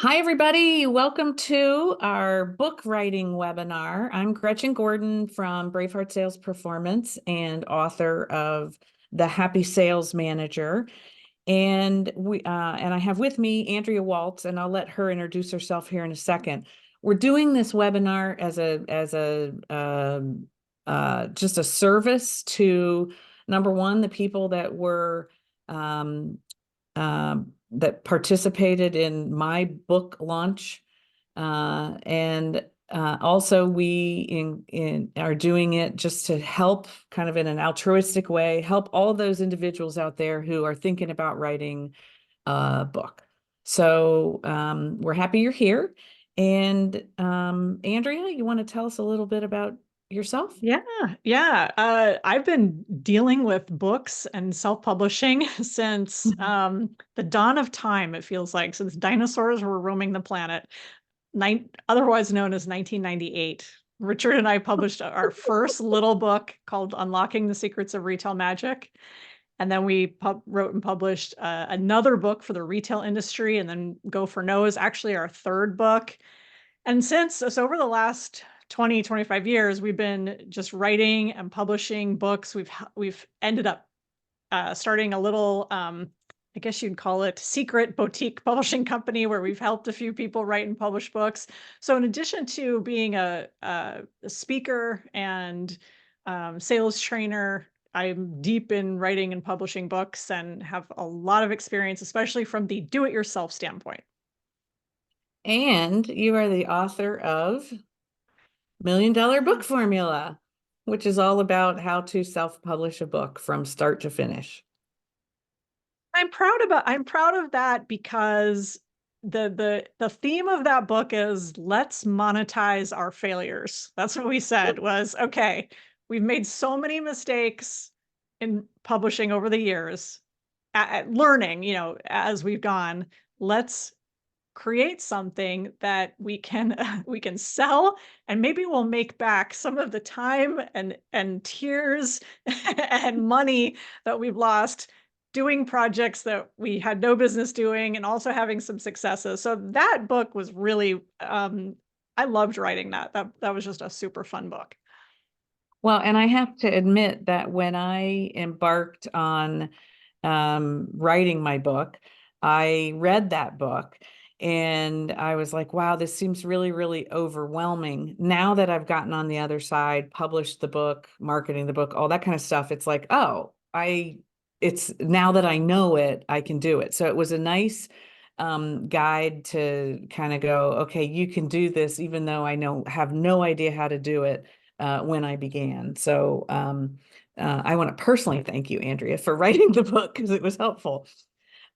Hi, everybody. Welcome to our book writing webinar. I'm Gretchen Gordon from Braveheart Sales Performance and author of The Happy Sales Manager. And I have with me Andrea Waltz, and I'll let her introduce herself here in a second. We're doing this webinar as just a service to, number one, the people that were um, that participated in my book launch. And also we are doing it just to help, kind of in an altruistic way, help all those individuals out there who are thinking about writing a book. So we're happy you're here. And Andrea, you want to tell us a little bit about yourself? Yeah. I've been dealing with books and self-publishing since the dawn of time, it feels like, since dinosaurs were roaming the planet, otherwise known as 1998. Richard and I published our first little book called Unlocking the Secrets of Retail Magic. And then we wrote and published another book for the retail industry. And then Go for No is actually our third book. And so over the last 20, 25 years, we've been just writing and publishing books. We've ended up starting a little, I guess you'd call it secret boutique publishing company where we've helped a few people write and publish books. So in addition to being a speaker and sales trainer, I'm deep in writing and publishing books and have a lot of experience, especially from the do-it-yourself standpoint. And you are the author of Million Dollar Book Formula, which is all about how to self-publish a book from start to finish. I'm proud of that because the theme of that book is let's monetize our failures. That's what we said was, okay, we've made so many mistakes in publishing over the years, at learning, as we've gone. Let's create something that we can we can sell, and maybe we'll make back some of the time and tears and money that we've lost doing projects that we had no business doing, and also having some successes. So that book was really I loved writing that. That was just a super fun book. Well, and I have to admit that when I embarked on writing my book, I read that book and I was like, wow, this seems really, really overwhelming. Now that I've gotten on the other side, published the book, marketing the book, all that kind of stuff, it's like, oh, it's now that I know it, I can do it. So it was a nice guide to kind of go, okay, you can do this, even though have no idea how to do it when I began. So I want to personally thank you, Andrea, for writing the book because it was helpful.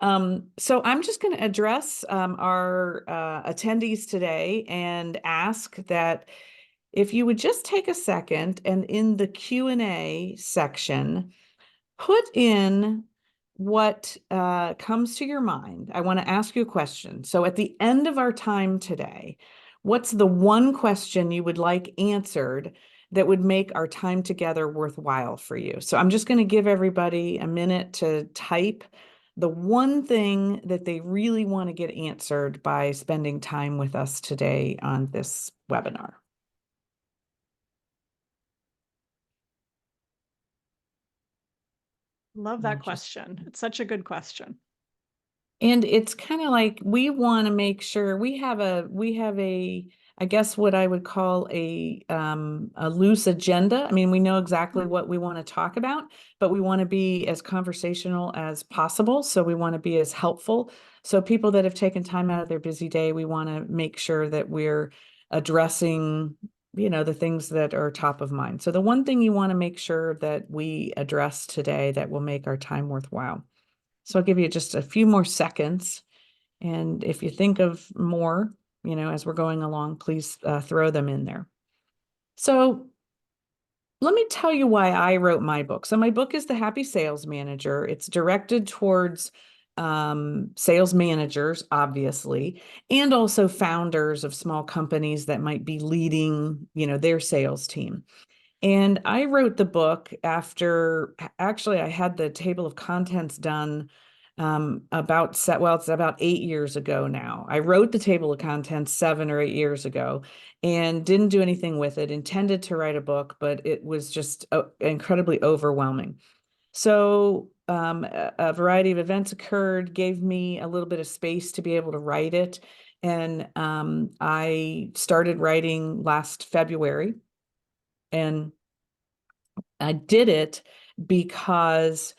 So I'm just going to address our attendees today and ask that if you would just take a second and in the Q&A section, put in what comes to your mind. I want to ask you a question. So at the end of our time today, what's the one question you would like answered that would make our time together worthwhile for you? So I'm just going to give everybody a minute to type the one thing that they really want to get answered by spending time with us today on this webinar. Love that question. It's such a good question. And it's kind of like we want to make sure we have a I guess what I would call a loose agenda. I mean, we know exactly what we want to talk about, but we want to be as conversational as possible. So we want to be as helpful. So people that have taken time out of their busy day, we want to make sure that we're addressing, the things that are top of mind. So the one thing you want to make sure that we address today that will make our time worthwhile. So I'll give you just a few more seconds. And if you think of more, as we're going along, please throw them in there. So let me tell you why I wrote my book. So my book is The Happy Sales Manager. It's directed towards sales managers, obviously, and also founders of small companies that might be leading, their sales team. And I wrote the book after, actually, I had the table of contents done it's about 8 years ago now. I wrote the table of contents 7 or 8 years ago and didn't do anything with it, intended to write a book, but it was just incredibly overwhelming. So a variety of events occurred, gave me a little bit of space to be able to write it. And I started writing last February. And I did it because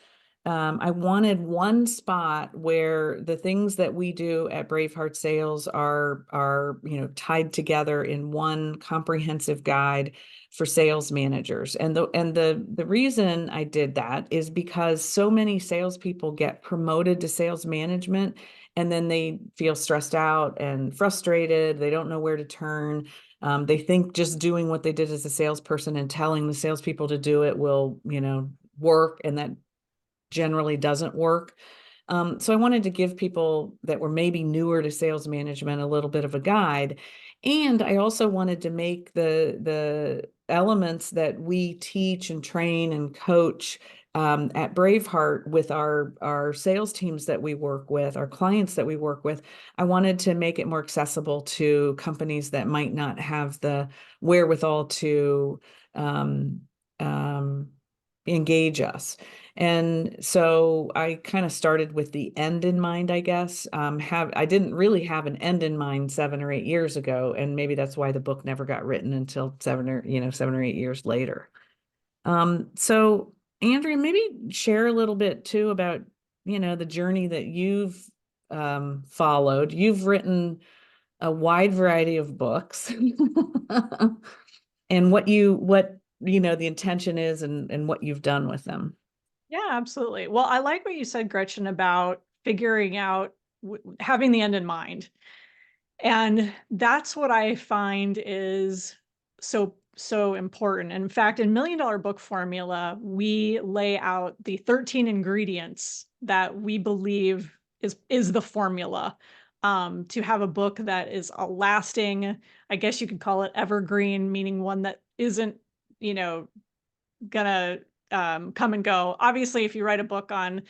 I wanted one spot where the things that we do at Braveheart Sales are tied together in one comprehensive guide for sales managers. And the reason I did that is because so many salespeople get promoted to sales management and then they feel stressed out and frustrated. They don't know where to turn. They think just doing what they did as a salesperson and telling the salespeople to do it will, work, and that generally doesn't work. So I wanted to give people that were maybe newer to sales management a little bit of a guide. And I also wanted to make the elements that we teach and train and coach at Braveheart with our sales teams that we work with, our clients that we work with. I wanted to make it more accessible to companies that might not have the wherewithal to um, um, engage us. And so I kind of started with the end in mind, I guess. I didn't really have an end in mind 7 or 8 years ago, and maybe that's why the book never got written until 7 or 8 years later. So Andrea, maybe share a little bit too about, the journey that you've followed. You've written a wide variety of books and what the intention is and what you've done with them. Yeah, absolutely. Well, I like what you said, Gretchen, about figuring out having the end in mind. And that's what I find is so important. In fact, in Million Dollar Book Formula, we lay out the 13 ingredients that we believe is the formula to have a book that is a lasting, I guess you could call it evergreen, meaning one that isn't, you know, gonna come and go. Obviously, if you write a book on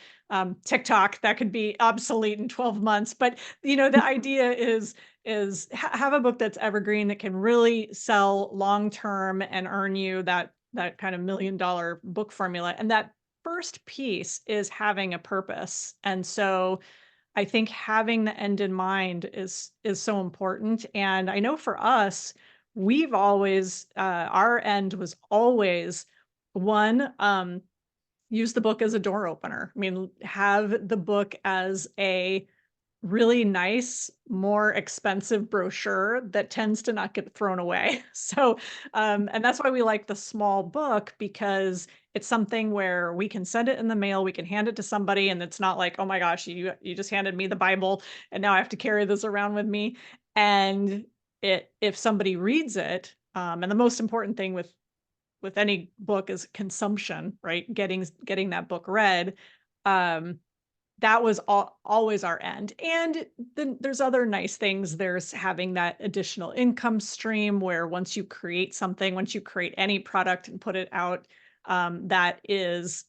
TikTok, that could be obsolete in 12 months. But the idea is have a book that's evergreen that can really sell long term and earn you that kind of $1 million book formula. And that first piece is having a purpose. And so I think having the end in mind is so important. And I know for us, we've always our end was always one, use the book as a door opener. I mean, have the book as a really nice, more expensive brochure that tends to not get thrown away. So, and that's why we like the small book, because it's something where we can send it in the mail, we can hand it to somebody, and it's not like, oh my gosh, you just handed me the Bible, and now I have to carry this around with me. And if somebody reads it, and the most important thing with any book is consumption, right? Getting that book read. That was always our end. And then there's other nice things. There's having that additional income stream where once you create something, once you create any product and put it out, that is,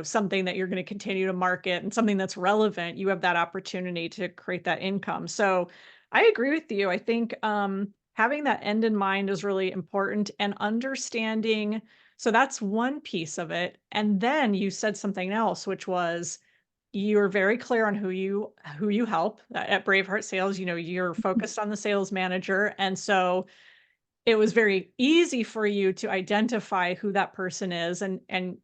something that you're going to continue to market and something that's relevant, you have that opportunity to create that income. So I agree with you. I think having that end in mind is really important, and understanding. So that's one piece of it. And then you said something else, which was, you're very clear on who you help at Braveheart Sales. You're focused on the sales manager. And so it was very easy for you to identify who that person is. And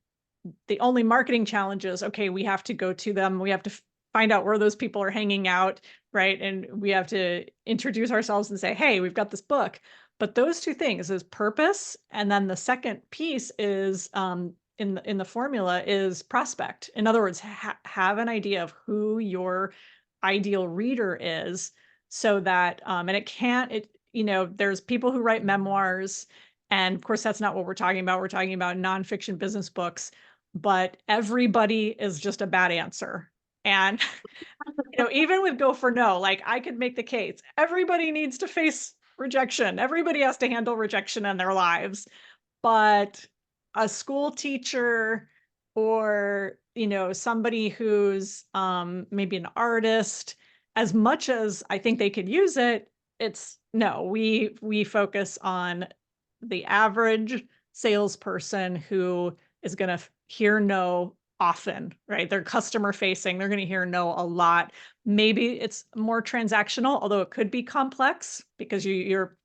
the only marketing challenge is, okay, we have to go to them. We have to find out where those people are hanging out, right? And we have to introduce ourselves and say, hey, we've got this book. But those two things is purpose. And then the second piece is in the formula is prospect. In other words, have an idea of who your ideal reader is, so that and there's people who write memoirs, and of course that's not what we're talking about. We're talking about nonfiction business books, but everybody is just a bad answer. And even with Go for No, like, I could make the case everybody needs to face rejection. Everybody has to handle rejection in their lives. But a school teacher, or, somebody who's maybe an artist, as much as I think they could use it, it's no, we focus on the average salesperson who is going to hear no often, right? They're customer facing. They're going to hear no a lot. Maybe it's more transactional, although it could be complex because you're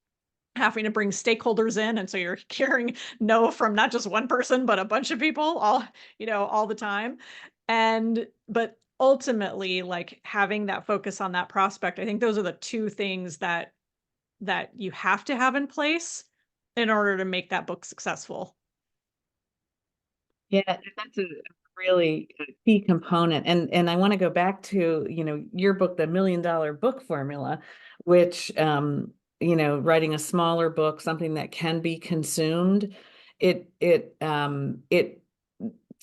having to bring stakeholders in, and so you're hearing no from not just one person but a bunch of people all the time. And but ultimately, like, having that focus on that prospect, I think those are the two things that you have to have in place in order to make that book successful. Yeah, that's a really key component. And I want to go back to, your book, The $1 Million Book Formula, which, writing a smaller book, something that can be consumed, it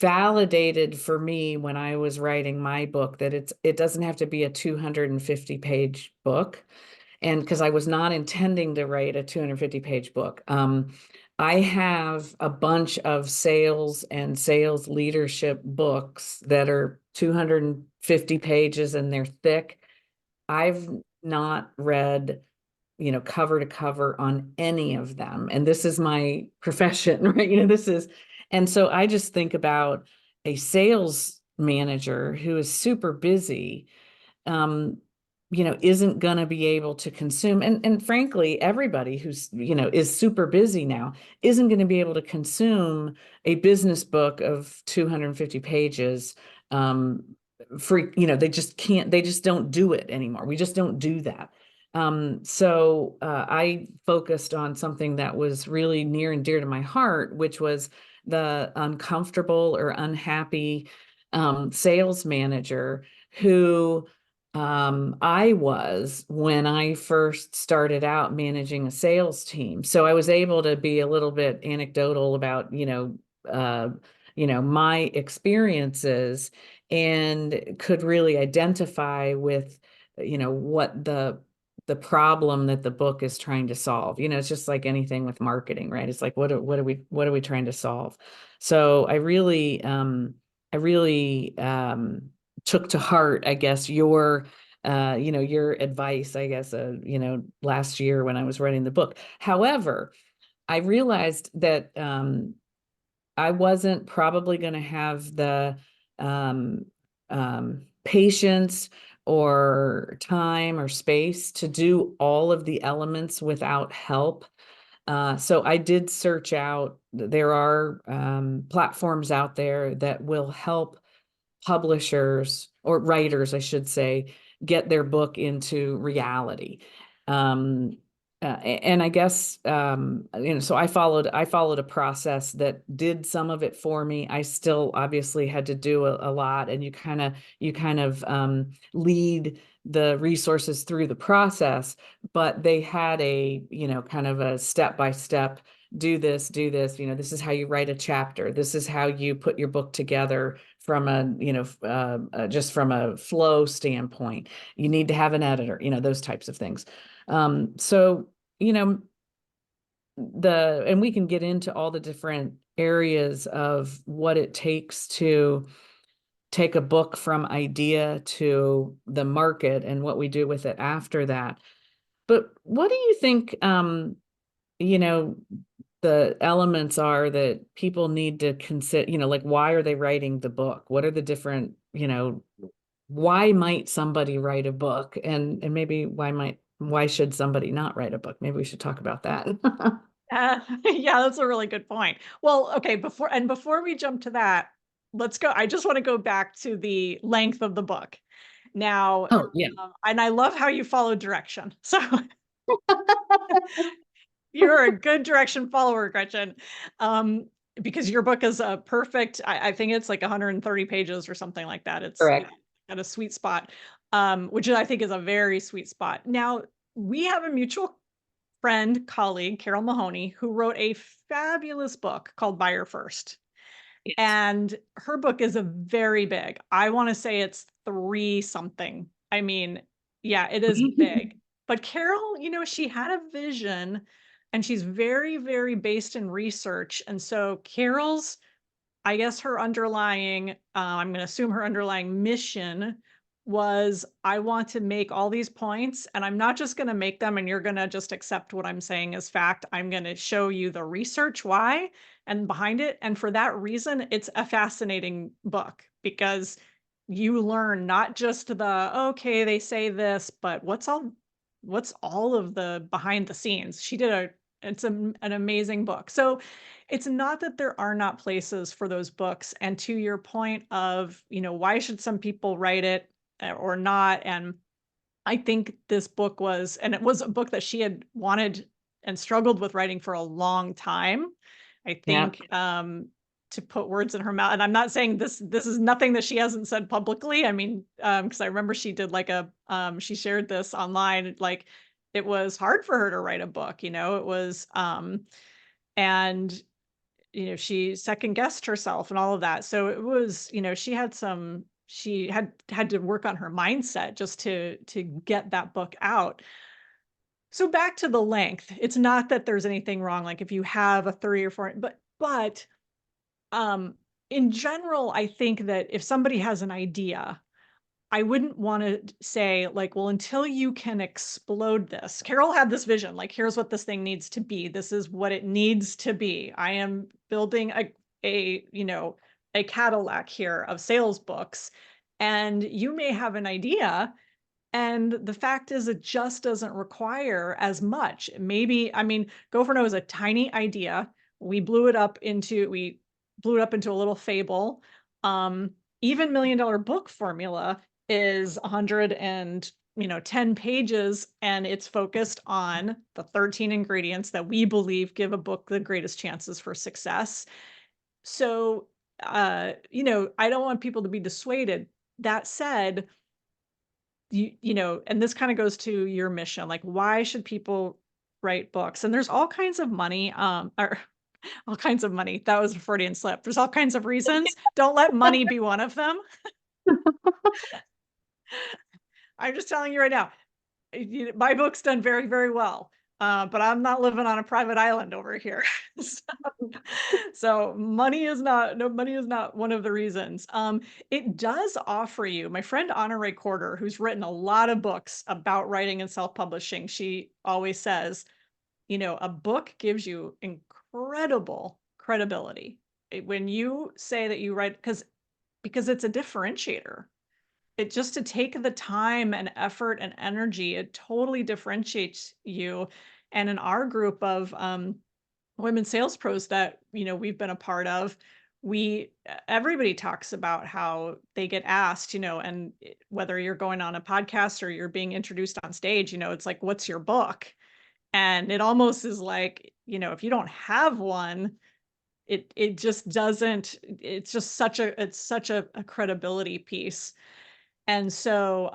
validated for me when I was writing my book that it doesn't have to be a 250-page book. And because I was not intending to write a 250-page book. I have a bunch of sales and sales leadership books that are 250 pages and they're thick. I've not read, cover to cover on any of them. And this is my profession, right? And so I just think about a sales manager who is super busy, um, isn't going to be able to consume. And frankly, everybody who's, is super busy now isn't going to be able to consume a business book of 250 pages. For, they just can't, they just don't do it anymore. We just don't do that. So I focused on something that was really near and dear to my heart, which was the uncomfortable or unhappy sales manager who I was when I first started out managing a sales team. So I was able to be a little bit anecdotal about, my experiences and could really identify with, what the problem that the book is trying to solve. It's just like anything with marketing, right? It's like, what are we trying to solve? So I really took to heart, I guess, your advice, I guess, last year when I was writing the book. However, I realized that I wasn't probably going to have the um, patience or time or space to do all of the elements without help. So I did search out. There are platforms out there that will help publishers or writers, I should say, get their book into reality. Um, and I guess so I followed a process that did some of it for me. I still obviously had to do a lot, and you kind of lead the resources through the process, but they had a kind of a step by step, do this, this is how you write a chapter, this is how you put your book together from just from a flow standpoint. You need to have an editor, those types of things. So, you know, and we can get into all the different areas of what it takes to take a book from idea to the market and what we do with it after that. But what do you think, you know, the elements are that people need to consider, like, why are they writing the book? What are the different, why might somebody write a book? And maybe why should somebody not write a book? Maybe we should talk about that. Yeah, that's a really good point. Well, okay, before we jump to that, let's go. I just want to go back to the length of the book. Now, Oh, yeah. and I love how you follow direction. So you're a good direction follower, Gretchen. Um, because your book is a perfect, I think it's like 130 pages or something like that. It's Correct. at a sweet spot, which I think is a very sweet spot. Now, we have a mutual friend, colleague, Carol Mahoney, who wrote a fabulous book called Buyer First. Yes. And her book is a very big. I want to say it's 3 something. I mean, yeah, it is big. But Carol, she had a vision, and she's very, very based in research. And so Carol's I guess her underlying, I'm going to assume her underlying mission was, I want to make all these points, and I'm not just going to make them and you're going to just accept what I'm saying as fact. I'm going to show you the research why and behind it. And for that reason, it's a fascinating book because you learn not just the, okay, they say this, but what's all of the behind the scenes. It's an amazing book. So it's not that there are not places for those books. And to your point of, why should some people write it or not? And I think this book was, and it was a book that she had wanted and struggled with writing for a long time. I Yeah. think to put words in her mouth, and I'm not saying this is nothing that she hasn't said publicly. I mean, because I remember she did like she shared this online, like it was hard for her to write a book. It was and she second guessed herself and all of that. So it was, she had to work on her mindset just to get that book out. So back to the length. It's not that there's anything wrong. Like if you have a 3 or 4, but um in general, I think that if somebody has an idea, I wouldn't want to say like, well, until you can explode this. Carol had this vision, like, here's what this thing needs to be. This is what it needs to be. I am building a Cadillac here of sales books. And you may have an idea. And the fact is, it just doesn't require as much. Maybe, I mean, Go for No is a tiny idea. We blew it up into a little fable. Um, Even Million Dollar Book Formula is 110 pages, and it's focused on the 13 ingredients that we believe give a book the greatest chances for success. So, I don't want people to be dissuaded. That said, and this kind of goes to your mission, like why should people write books? And there's all kinds of money, or all kinds of money. That was a Freudian slip. There's all kinds of reasons. Don't let money be one of them. I'm just telling you right now, my book's done very, very well. But I'm not living on a private island over here. So money is not, no, money is not one of the reasons. It does offer you, my friend Honore Corder, who's written a lot of books about writing and self-publishing, she always says, a book gives you incredible credibility. When you say that you write, because it's a differentiator. It just to take the time and effort and energy, it totally differentiates you. And in our group of women sales pros that we've been a part of, everybody talks about how they get asked, and whether you're going on a podcast or you're being introduced on stage, it's like, what's your book? And it almost is like, if you don't have one, it just doesn't, it's just such a credibility piece. And so,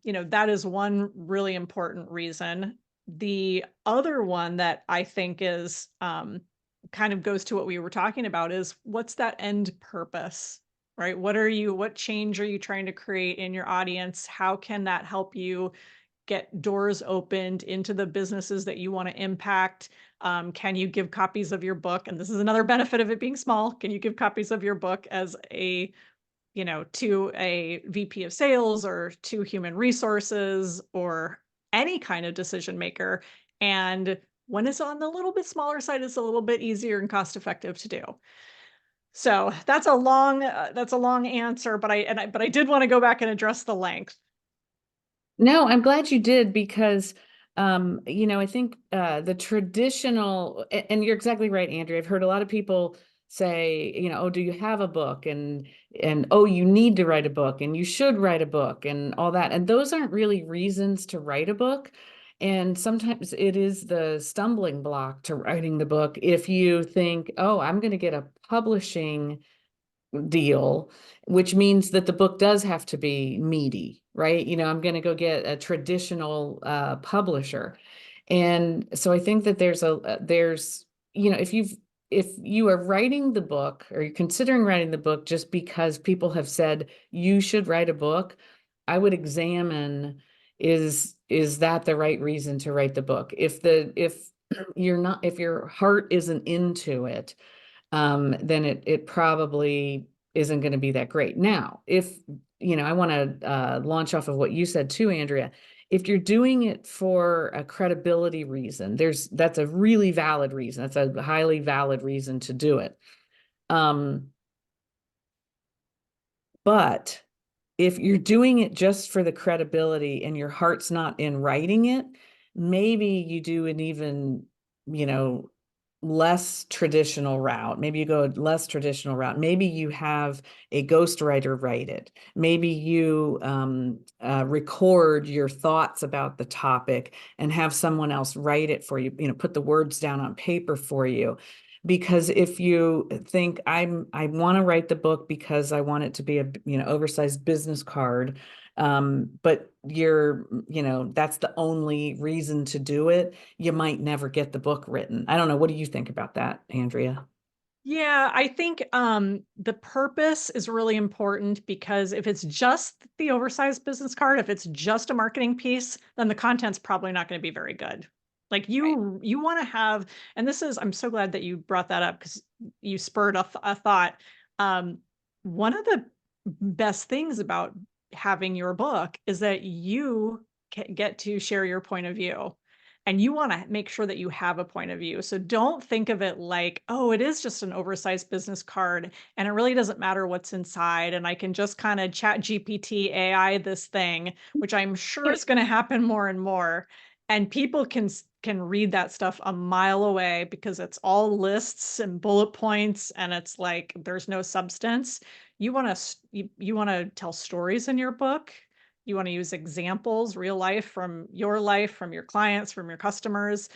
that is one really important reason. The other one that I think is kind of goes to what we were talking about is, what's that end purpose, right? What change are you trying to create in your audience? How can that help you get doors opened into the businesses that you want to impact? Can you give copies of your book? And this is another benefit of it being small. Can you give copies of your book as to a VP of sales or to human resources or any kind of decision maker? And when it's on the little bit smaller side, it's a little bit easier and cost effective to do. So that's a long answer, but I did want to go back and address the length. No, I'm glad you did because, I think the traditional, and you're exactly right, Andrea. I've heard a lot of people say, oh, do you have a book? And oh, you need to write a book and you should write a book and all that. And those aren't really reasons to write a book. And sometimes it is the stumbling block to writing the book. If you think, oh, I'm going to get a publishing deal, which means that the book does have to be meaty, right? I'm going to go get a traditional publisher. And so I think that there's, if you are writing the book or you're considering writing the book just because people have said you should write a book, I would examine, is that the right reason to write the book? If you're not, if your heart isn't into it, then it probably isn't going to be that great. Now, if, I want to launch off of what you said too, Andrea. If you're doing it for a credibility reason, that's a really valid reason. That's a highly valid reason to do it. But if you're doing it just for the credibility and your heart's not in writing it, maybe you do an even, you know, less traditional route. Maybe you go a less traditional route. Maybe you have a ghostwriter write it. Maybe you record your thoughts about the topic and have someone else write it for you, put the words down on paper for you. Because if you think I want to write the book because I want it to be a, oversized business card, but that's the only reason to do it, you might never get the book written. I don't know. What do you think about that, Andrea? Yeah, I think the purpose is really important, because if it's just the oversized business card, if it's just a marketing piece, then the content's probably not going to be very good. Like you want to have, and I'm so glad that you brought that up, because you spurred a thought. One of the best things about having your book is that you get to share your point of view. And you want to make sure that you have a point of view. So don't think of it like, oh, it is just an oversized business card and it really doesn't matter what's inside. And I can just kind of chat GPT AI this thing, which I'm sure is going to happen more and more. And people can read that stuff a mile away, because it's all lists and bullet points, and it's like there's no substance. You want to tell stories in your book. You want to use examples, real life, from your clients, from your customers.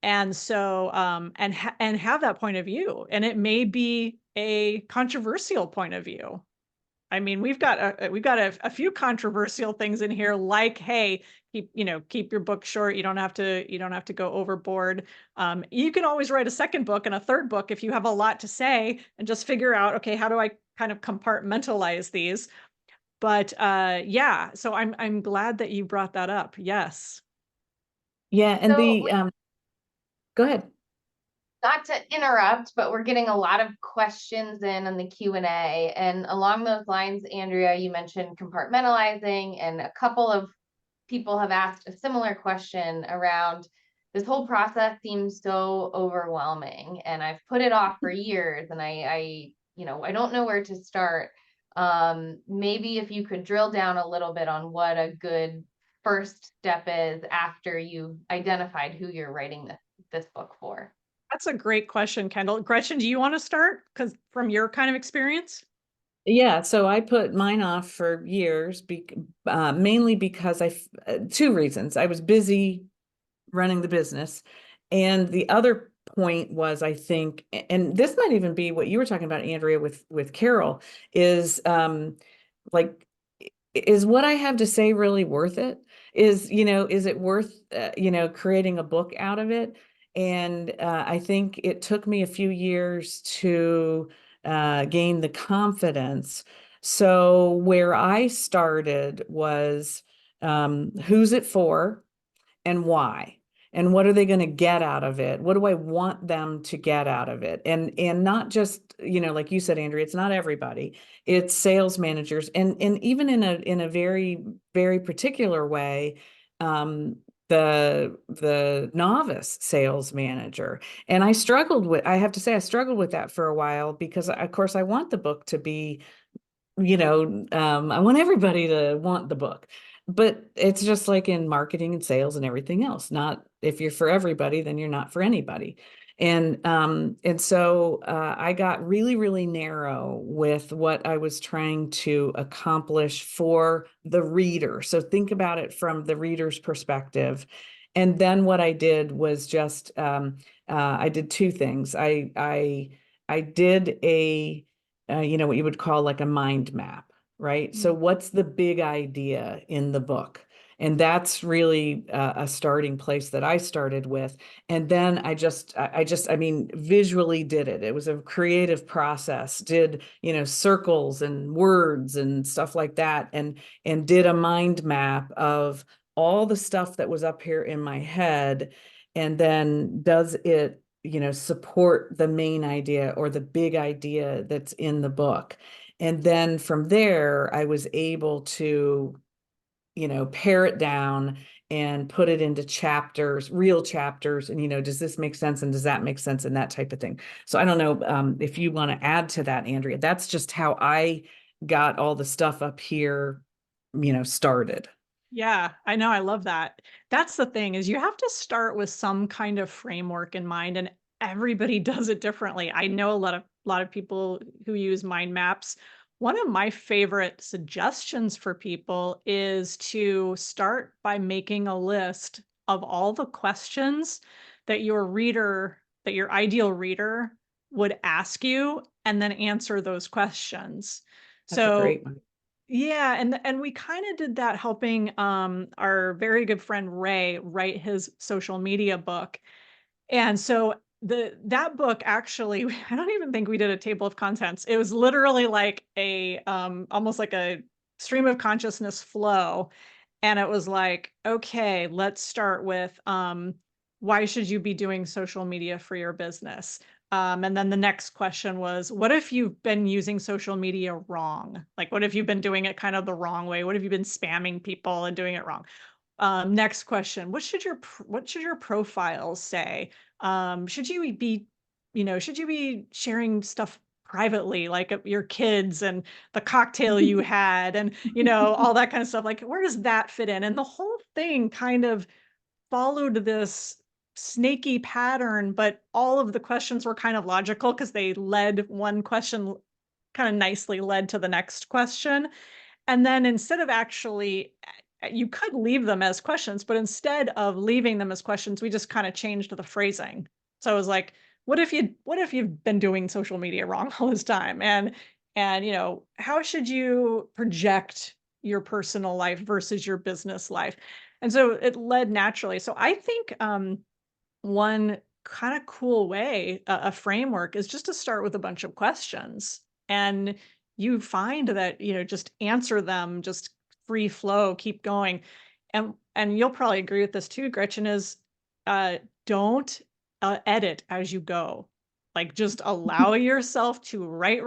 And so, and have that point of view. And it may be a controversial point of view. I mean, we've got a few controversial things in here, like, hey, keep your book short. You don't have to go overboard. You can always write a second book and a third book if you have a lot to say, and just figure out, okay, how do I kind of compartmentalize these? But yeah, so I'm glad that you brought that up. Yes. Yeah, and So, go ahead. not to interrupt, but we're getting a lot of questions in the Q&A. And along those lines, Andrea, you mentioned compartmentalizing, and a couple of people have asked a similar question around this whole process seems so overwhelming, and I've put it off for years, and I don't know where to start. Maybe if you could drill down a little bit on what a good first step is after you've identified who you're writing this book for. That's a great question, Kendall. Gretchen, do you want to start? Because from your kind of experience? Yeah, so I put mine off for years, mainly because two reasons. I was busy running the business. And the other point was, I think, and this might even be what you were talking about, Andrea, with Carol, is like, is what I have to say really worth it? Is it worth, creating a book out of it? And I think it took me a few years to gain the confidence. So where I started was, who's it for and why? And what are they going to get out of it? What do I want them to get out of it? And not just, like you said, Andrea, it's not everybody. It's sales managers, and even in a very, very particular way, the novice sales manager. And I have to say, I struggled with that for a while, because of course I want the book to be, I want everybody to want the book. But it's just like in marketing and sales and everything else. Not, if you're for everybody, then you're not for anybody. And so I got really, really narrow with what I was trying to accomplish for the reader. So think about it from the reader's perspective. And then what I did was just I did two things. I did what you would call like a mind map, right? So what's the big idea in the book? And that's really a starting place that I started with. And then I mean, visually did it. It was a creative process, did, circles and words and stuff like that. And did a mind map of all the stuff that was up here in my head. And then does it support the main idea or the big idea that's in the book. And then from there, I was able to, pare it down and put it into chapters, real chapters. And, does this make sense? And does that make sense? And that type of thing. So I don't know if you want to add to that, Andrea. That's just how I got all the stuff up here, started. Yeah, I know. I love that. That's the thing, is you have to start with some kind of framework in mind, and everybody does it differently. I know a lot of people who use mind maps. One of my favorite suggestions for people is to start by making a list of all the questions that your ideal reader would ask you, and then answer those questions. That's a So great one. yeah, and we kind of did that helping our very good friend Ray write his social media book. And so that book actually, I don't even think we did a table of contents. It was literally like a almost like a stream of consciousness flow. And it was like, okay, let's start with why should you be doing social media for your business? And then the next question was, what if you've been using social media wrong? Like, what if you've been doing it kind of the wrong way? What if you've been spamming people and doing it wrong? Next question, what should your profiles say? Should you be, should you be sharing stuff privately, like your kids and the cocktail you had and, all that kind of stuff? Like, where does that fit in? And the whole thing kind of followed this snaky pattern, but all of the questions were kind of logical because they led one question kind of nicely led to the next question. And then instead of actually, you could leave them as questions, but instead of leaving them as questions, we just kind of changed the phrasing. So it was like, what if you've been doing social media wrong all this time? And how should you project your personal life versus your business life? And so it led naturally. So I think one kind of cool way, a framework, is just to start with a bunch of questions. And you find that, just answer them, just free flow, keep going. And you'll probably agree with this too, Gretchen, is don't edit as you go. Like, just allow yourself to write.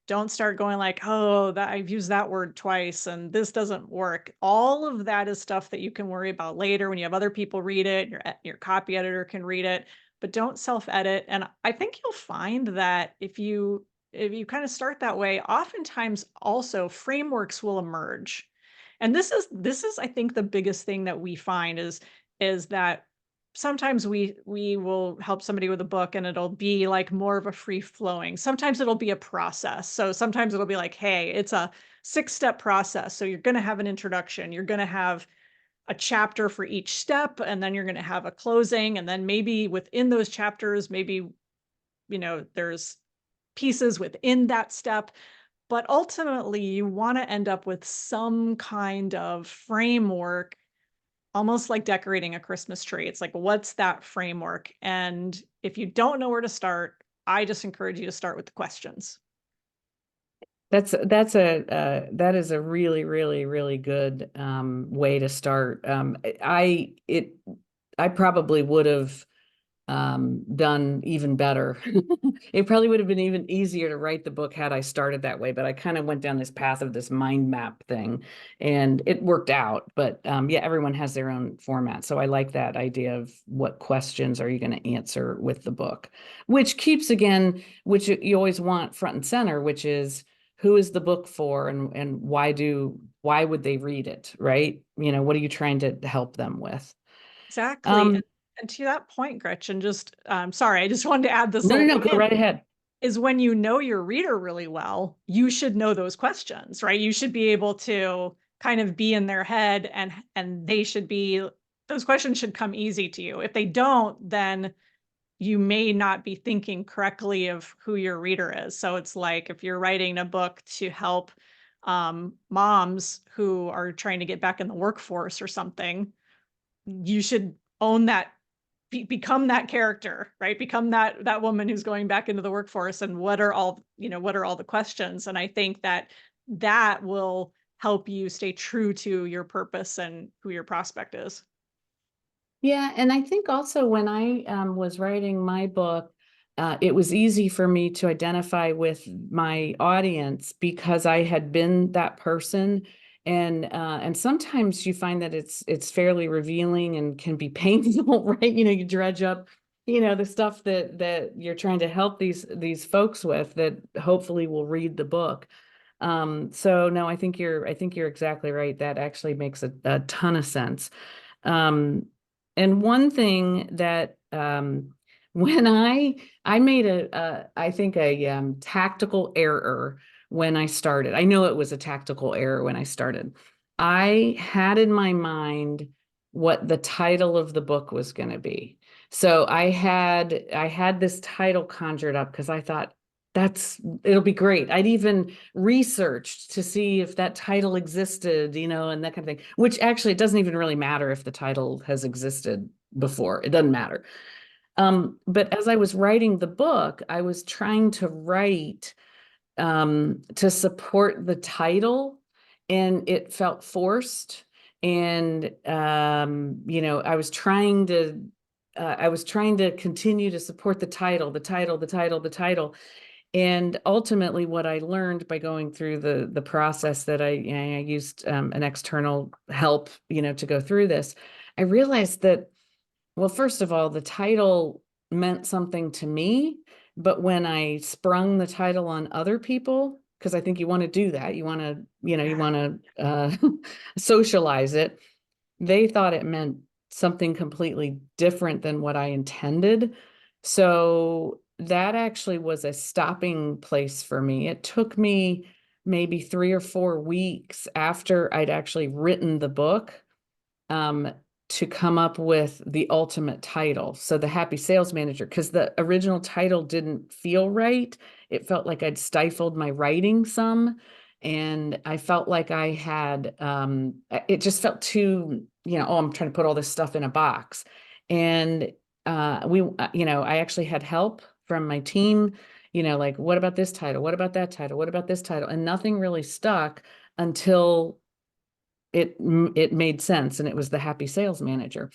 Don't start going like, oh, that I've used that word twice and this doesn't work. All of that is stuff that you can worry about later when you have other people read it, your copy editor can read it, but don't self-edit. And I think you'll find that if you kind of start that way, oftentimes also frameworks will emerge. And this is I think the biggest thing that we find is that sometimes we will help somebody with a book and it'll be like more of a free flowing. Sometimes it'll be a process. So sometimes it'll be like, hey, it's a 6-step process. So you're going to have an introduction, you're going to have a chapter for each step, and then you're going to have a closing. And then maybe within those chapters, maybe, there's pieces within that step. But ultimately, you want to end up with some kind of framework, almost like decorating a Christmas tree. It's like, what's that framework? And if you don't know where to start, I just encourage you to start with the questions. That is a really, really, really good way to start. I probably would have done even better. It probably would have been even easier to write the book had I started that way, but I kind of went down this path of this mind map thing and it worked out. But yeah, everyone has their own format. So I like that idea of what questions are you going to answer with the book, which keeps again, which you always want front and center, which is who is the book for and why would they read it, right? What are you trying to help them with? Exactly. And to that point, Gretchen, just sorry, I just wanted to add this No, no, little no, go in, right ahead. is when you know your reader really well, you should know those questions, right? You should be able to kind of be in their head, and those questions should come easy to you. If they don't, then you may not be thinking correctly of who your reader is. So it's like if you're writing a book to help moms who are trying to get back in the workforce or something, you should own that, become that character, right? Become that woman who's going back into the workforce. And what are all the questions? And I think that will help you stay true to your purpose and who your prospect is. Yeah, and I think also when I was writing my book, it was easy for me to identify with my audience because I had been that person, and sometimes you find that it's fairly revealing and can be painful, right? You dredge up, the stuff that you're trying to help these folks with that hopefully will read the book. So no, I think you're exactly right. That actually makes a ton of sense. Um, and one thing that when I made I think a tactical error when I started. I know it was a tactical error when I started. I had in my mind what the title of the book was going to be. So I had this title conjured up because I thought it'll be great. I'd even researched to see if that title existed, and that kind of thing, which actually it doesn't even really matter if the title has existed before. It doesn't matter. But as I was writing the book, I was trying to write to support the title, and it felt forced. And I was trying to continue to support the title. And ultimately, what I learned by going through the process that I used an external help, to go through this, I realized that, well, first of all, the title meant something to me, but when I sprung the title on other people, because I think you want to do that, you want to socialize it, they thought it meant something completely different than what I intended. So that actually was a stopping place for me. It took me maybe 3 or 4 weeks after I'd actually written the book um, to come up with the ultimate title. So the Happy Sales Manager, because the original title didn't feel right. It felt like I'd stifled my writing some. And I felt like it just felt too, oh, I'm trying to put all this stuff in a box. And I actually had help from my team, like, what about this title? What about that title? What about this title? And nothing really stuck until it made sense, and it was the Happy Sales Manager.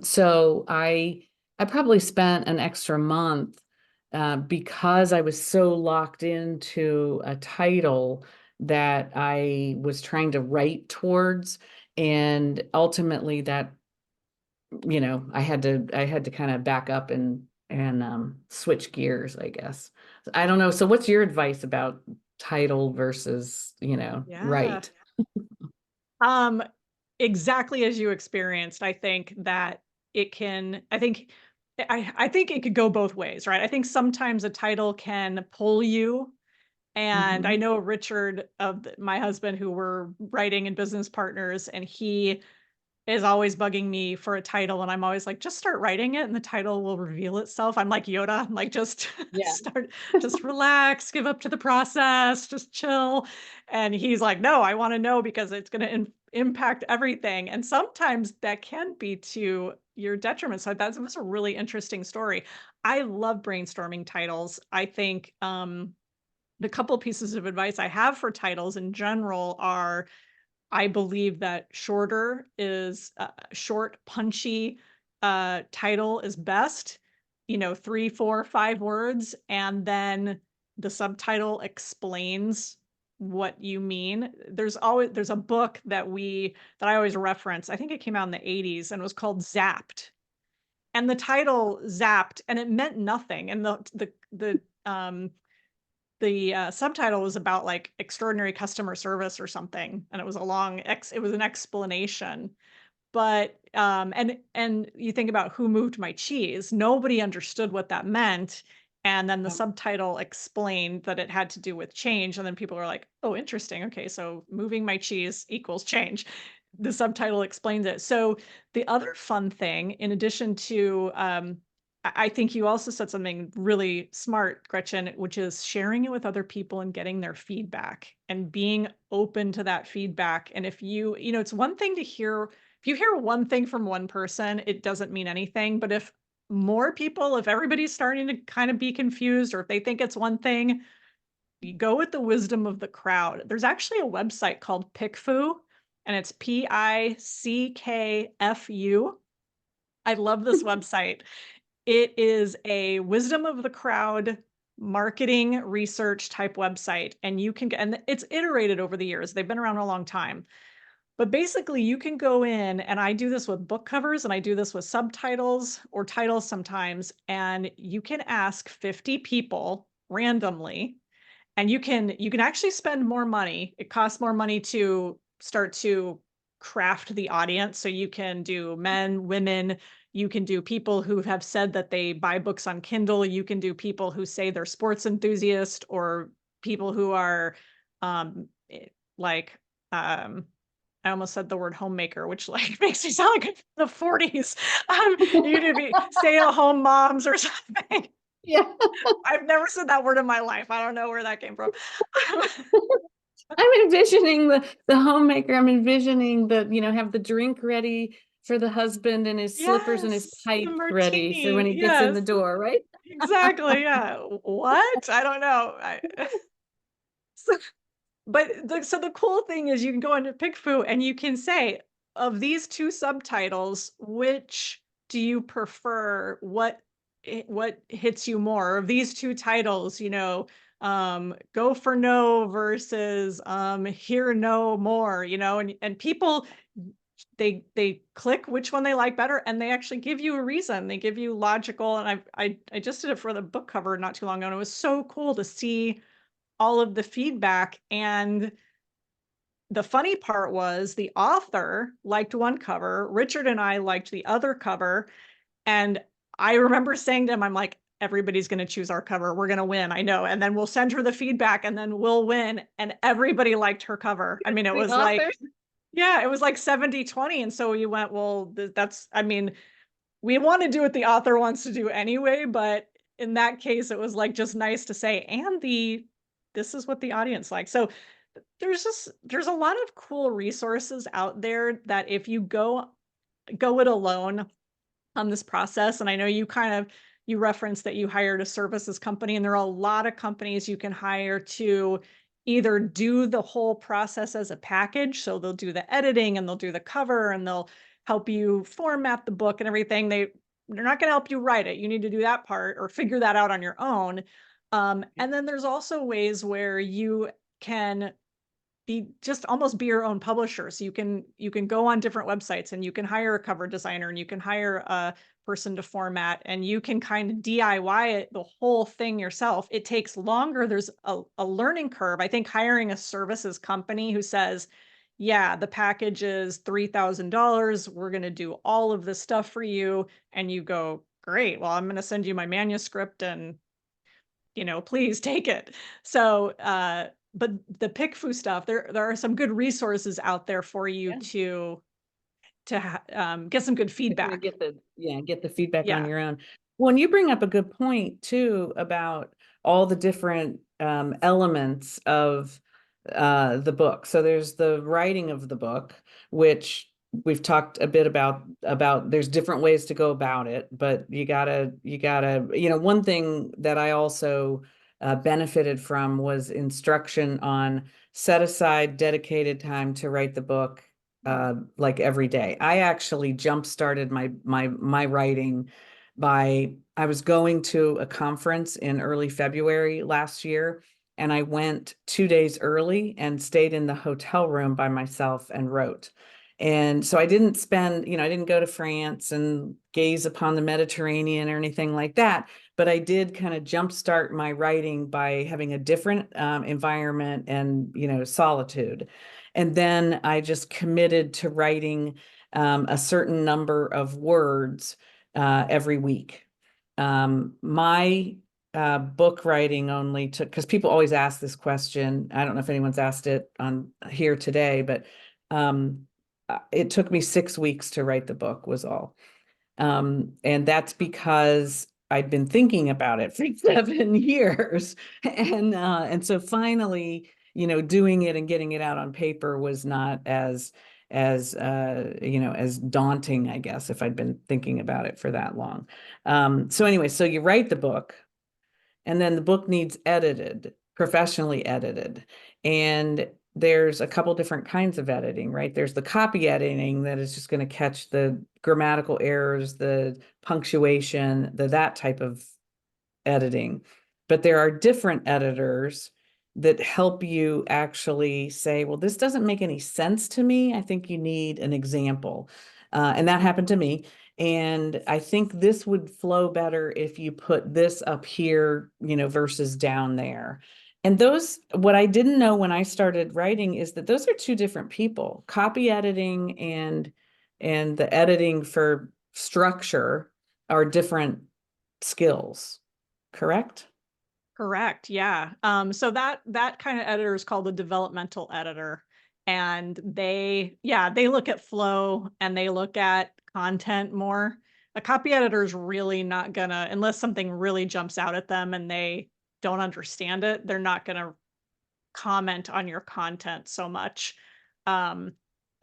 So I probably spent an extra month because I was so locked into a title that I was trying to write towards, and ultimately that I had to kind of back up and switch gears, I guess. I don't know. So what's your advice about title versus Yeah. write? Um, exactly as you experienced. I think that I think it could go both ways, right? I think sometimes a title can pull you. And I Mhm. know Richard, my husband, who we're writing and business partners, and he is always bugging me for a title, and I'm always like, "Just start writing it and the title will reveal itself." I'm like Yoda, I'm like, "Just Yeah. just relax, give up to the process, just chill." And he's like, "No, I wanna know because it's gonna impact everything." And sometimes that can be to your detriment, so that was a really interesting story. I love brainstorming titles. I think, the couple pieces of advice I have for titles in general are I believe that short, punchy, title is best, 3, 4, 5 words, and then the subtitle explains what you mean. There's a book that I always reference. I think it came out in the '80s and was called Zapped. And the title Zapped, and it meant nothing. And the subtitle was about, like, extraordinary customer service or something, and it was a it was an explanation. But, and you think about "Who moved my cheese?" Nobody understood what that meant, and then the Yeah. subtitle explained that it had to do with change, and then people are like, "Oh, interesting. Okay, so moving my cheese equals change." The subtitle explains it. So, the other fun thing, in addition to, I think you also said something really smart, Gretchen, which is sharing it with other people and getting their feedback and being open to that feedback. And if it's one thing to hear if you hear one thing from one person, it doesn't mean anything. But if everybody's starting to kind of be confused, or if they think it's one thing, you go with the wisdom of the crowd. There's actually a website called PickFu, and it's PICKFU. I love this website. It is a wisdom of the crowd marketing research type website. And you can, and it's iterated over the years. They've been around a long time. But basically, you can go in, and I do this with book covers, and I do this with subtitles or titles sometimes, and you can ask 50 people randomly, and you can actually spend more money. It costs more money to start to craft the audience. So you can do men, women, you can do people who have said that they buy books on Kindle, you can do people who say they're sports enthusiasts, or people who are like I almost said the word homemaker, which like makes me sound like the 40s. You to be stay-at-home moms or something. Yeah. I've never said that word in my life. I don't know where that came from. I'm envisioning the homemaker. I'm envisioning have the drink ready for the husband and his slippers and his Yes, pipe the ready for when martini. he gets in Yes, the door, right? exactly. Yeah. What? I don't know. So, but so the cool thing is you can go into PickFu and you can say, of these two subtitles, which do you prefer? What hits you more? Of these two titles, Go for No versus Hear No More, and people they click which one they like better, and they actually give you a reason. They give you logical, and I just did it for the book cover not too long ago, and it was so cool to see all of the feedback. And the funny part was the author liked one cover, Richard and I liked the other cover. And I remember saying to him, I'm like, everybody's going to choose our cover. We're going to win. I know. And then we'll send her the feedback and then we'll win. And everybody liked her cover. I mean, it The was like, authors? yeah, it was like 70-20. And so we went, well, that's, I mean, we want to do what the author wants to do anyway, but in that case, it was like just nice to say, and this is what the audience likes. So there's a lot of cool resources out there that if you go it alone on this process, and I know you referenced that you hired a services company, and there are a lot of companies you can hire to either do the whole process as a package. So they'll do the editing and they'll do the cover and they'll help you format the book and everything. They're not going to help you write it. You need to do that part or figure that out on your own. And then there's also ways where you can almost be your own publisher. So you can go on different websites and you can hire a cover designer and you can hire a person to format and you can kind of DIY it, the whole thing yourself. It takes longer. There's a learning curve. I think hiring a services company who says, yeah, the package is $3,000. We're going to do all of this stuff for you. And you go, great. Well, I'm going to send you my manuscript and please take it. So, but the PickFu stuff, there are some good resources out there for you to get some good feedback. Get the feedback on Yeah. your own. When you bring up a good point too about all the different elements of the book. So there's the writing of the book, which we've talked a bit about there's different ways to go about it, but you gotta one thing that I also benefited from was instruction on set aside dedicated time to write the book like every day. I actually jump started my writing by I was going to a conference in early February last year, and I went 2 days early and stayed in the hotel room by myself and wrote. And so I didn't I didn't go to France and gaze upon the Mediterranean or anything like that, but I did kind of jumpstart my writing by having a different environment and, solitude. And then I just committed to writing a certain number of words every week. My book writing only took, because people always ask this question. I don't know if anyone's asked it on here today, but it took me 6 weeks to write the book was all. And that's because I'd been thinking about it for 7 years. And so finally, doing it and getting it out on paper was not as daunting, I guess, if I'd been thinking about it for that long. So anyway, so you write the book, and then the book needs edited, professionally edited. And there's a couple different kinds of editing, right? There's the copy editing that is just going to catch the grammatical errors, the punctuation, that type of editing. But there are different editors that help you actually say, well, this doesn't make any sense to me. I think you need an example. And that happened to me. And I think this would flow better if you put this up here, versus down there. And what I didn't know when I started writing is that those are two different people. Copy editing and the editing for structure are different skills, correct? Correct. Yeah. So that kind of editor is called a developmental editor. And they look at flow and they look at content more. A copy editor is really not gonna, unless something really jumps out at them and they don't understand it, they're not gonna comment on your content so much. Um,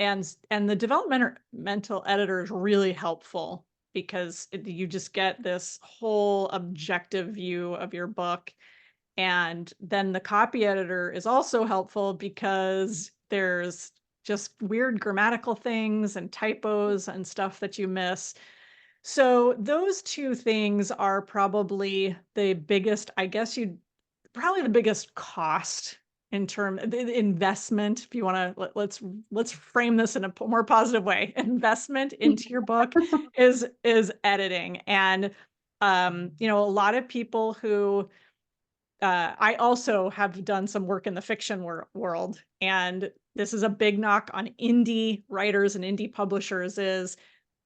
and the developmental editor is really helpful because you just get this whole objective view of your book. And then the copy editor is also helpful because there's just weird grammatical things and typos and stuff that you miss. So those two things are probably the biggest, I guess probably the biggest cost in term the investment, if you want to let's frame this in a more positive way. Investment into your book is editing. And a lot of people who I also have done some work in the fiction world, and this is a big knock on indie writers and indie publishers is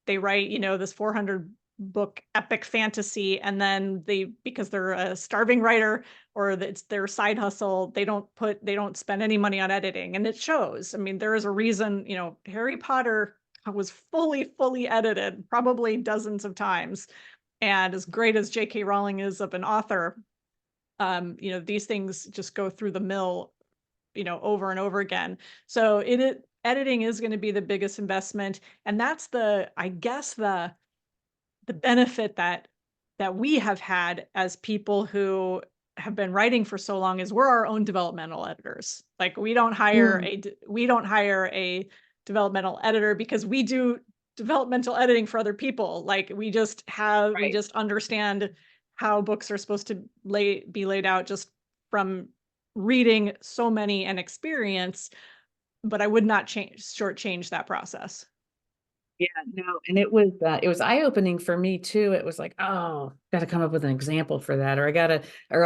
they write, this 400 book epic fantasy, and then because they're a starving writer or it's their side hustle, they don't spend any money on editing, and it shows. I mean, there is a reason, Harry Potter was fully edited probably dozens of times. And as great as J.K. Rowling is of an author, these things just go through the mill, over and over again. So editing is going to be the biggest investment. And that's I guess the benefit that we have had as people who have been writing for so long is we're our own developmental editors. Like we don't hire a developmental editor because we do developmental editing for other people. Like we just understand how books are supposed to be laid out just from reading so many and experience, but I would not shortchange that process. Yeah, no, and it was eye-opening for me too. It was like, oh, got to come up with an example for that, or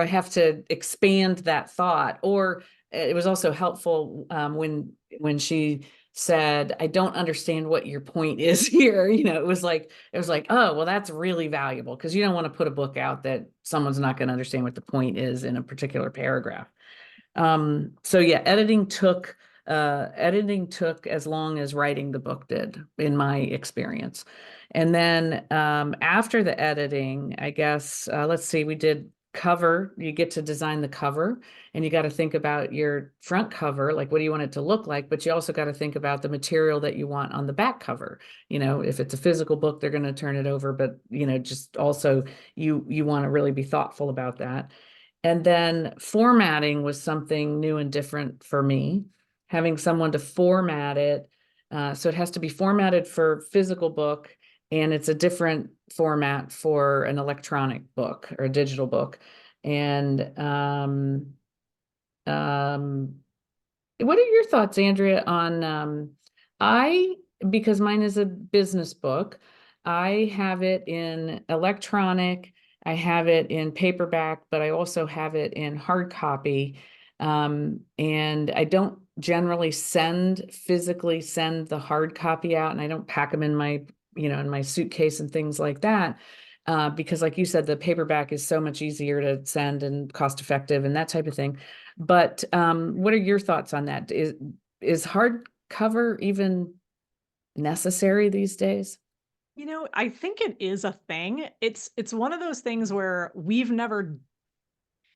I have to expand that thought. Or it was also helpful when she said, I don't understand what your point is here. It was like, oh, well, that's really valuable because you don't want to put a book out that someone's not going to understand what the point is in a particular paragraph. So yeah, editing took as long as writing the book did, in my experience. And then after the editing, I guess, let's see, we did cover. You get to design the cover, and you got to think about your front cover, like what do you want it to look like, but you also got to think about the material that you want on the back cover. If it's a physical book, they're going to turn it over, but just also you want to really be thoughtful about that. And then formatting was something new and different for me, having someone to format it. So it has to be formatted for physical book, and it's a different format for an electronic book or a digital book. And what are your thoughts, Andrea, on because mine is a business book, I have it in electronic, I have it in paperback, but I also have it in hard copy. And I don't generally physically send the hard copy out, and I don't pack them in my suitcase and things like that. Because like you said, the paperback is so much easier to send and cost effective and that type of thing. But what are your thoughts on that? Is hardcover even necessary these days? I think it is a thing. It's one of those things where we've never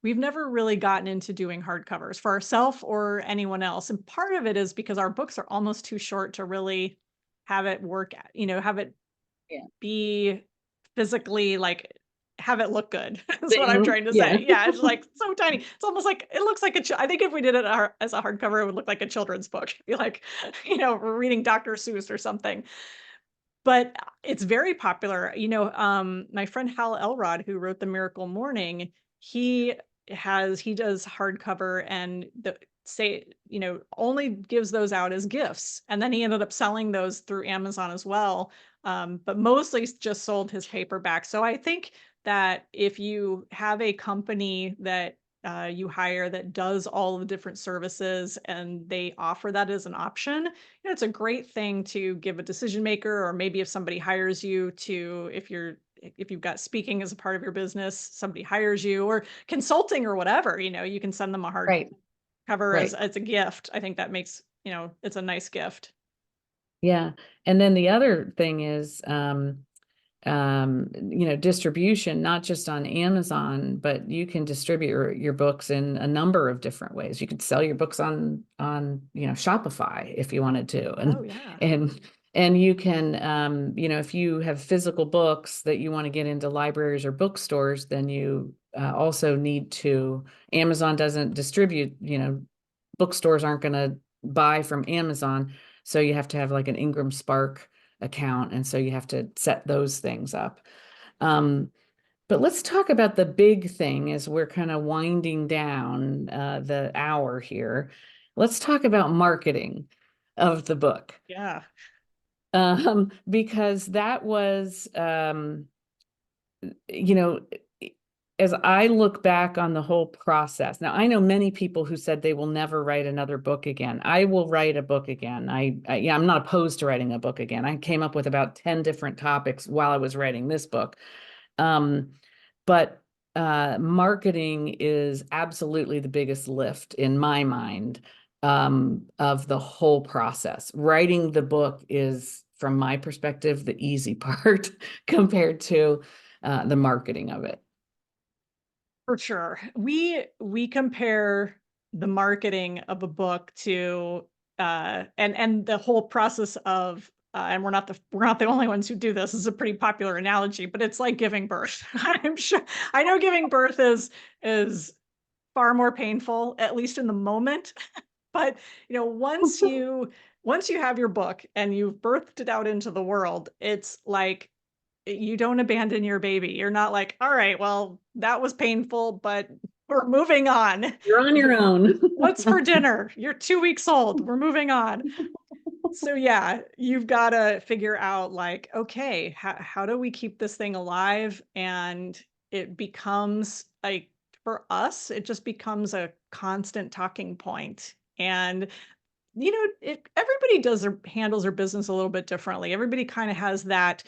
really gotten into doing hardcovers for ourselves or anyone else. And part of it is because our books are almost too short to really have it work, have it be physically like have it look good. That's what I'm trying to say. Yeah, it's like so tiny. It's almost like it looks like I think if we did it as a hardcover, it would look like a children's book. It'd be like, we're reading Dr. Seuss or something. But it's very popular. My friend Hal Elrod, who wrote The Miracle Morning, he does hardcover and only gives those out as gifts. And then he ended up selling those through Amazon as well. But mostly just sold his paperback. So I think that if you have a company that you hire that does all the different services and they offer that as an option, it's a great thing to give a decision maker, or maybe if somebody hires you to, if you've got speaking as a part of your business, somebody hires you, or consulting or whatever, you can send them a hard cover as a gift. I think that makes, it's a nice gift. Yeah. And then the other thing is, distribution, not just on Amazon, but you can distribute your books in a number of different ways. You could sell your books on Shopify if you wanted to. And you can, if you have physical books that you want to get into libraries or bookstores, then you also need to, Amazon doesn't distribute, bookstores aren't going to buy from Amazon. So you have to have like an Ingram Spark account. And so you have to set those things up. But let's talk about the big thing as we're kind of winding down the hour here. Let's talk about marketing of the book. Yeah. Because that was, as I look back on the whole process, now I know many people who said they will never write another book again. I will write a book again. I'm not opposed to writing a book again. I came up with about 10 different topics while I was writing this book. But marketing is absolutely the biggest lift in my mind of the whole process. Writing the book is, from my perspective, the easy part compared to the marketing of it. For sure. We compare the marketing of a book to and the whole process of and we're not the only ones who do this. This is a pretty popular analogy, but it's like giving birth. I'm sure I know giving birth is far more painful, at least in the moment. But once you have your book and you've birthed it out into the world, it's like you don't abandon your baby. You're not like, all right, well, that was painful, but we're moving on. You're on your own. What's for dinner? You're 2 weeks old. We're moving on. So yeah, you've got to figure out like, okay, how do we keep this thing alive? And it becomes for us, it just becomes a constant talking point. And everybody handles their business a little bit differently. Everybody kind of has that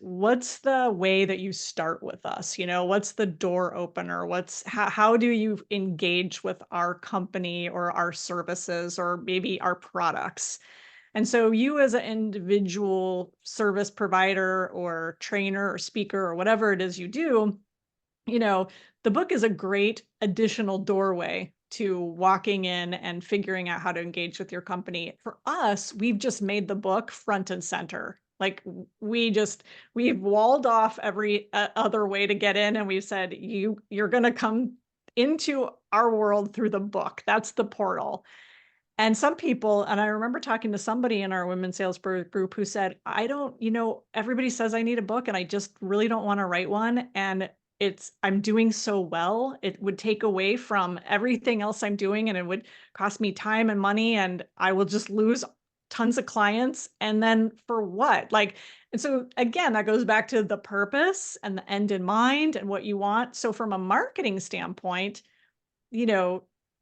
what's the way that you start with us? What's the door opener? How do you engage with our company or our services or maybe our products? And so you as an individual service provider or trainer or speaker or whatever it is you do, the book is a great additional doorway to walking in and figuring out how to engage with your company. For us, we've just made the book front and center. Like we've walled off every other way to get in. And we've said, you're going to come into our world through the book. That's the portal. And some people, and I remember talking to somebody in our women's sales group who said, everybody says I need a book and I just really don't want to write one. And I'm doing so well, it would take away from everything else I'm doing and it would cost me time and money and I will just lose tons of clients. And then for what? And so again, that goes back to the purpose and the end in mind and what you want. So from a marketing standpoint,